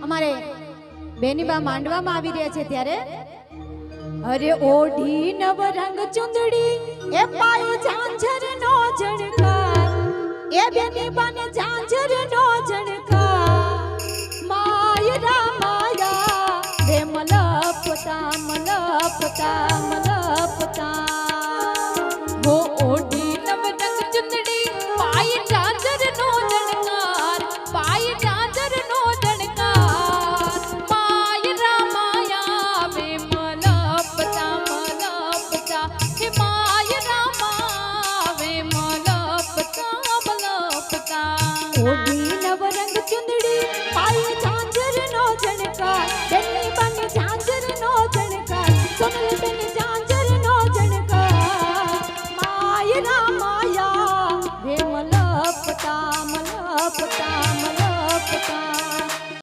અમારે બેનીબા માંડવામાં આવી રહ્યા છે ત્યારે અરે ઓઢી નવ રંગ ચુંદડી એ પાય ઝાંઝર નો ઝણકાર એ બેનીબા ને ઝાંઝર નો ઝણકાર માયરા માયા રે મલપતા મલપતા મલપતા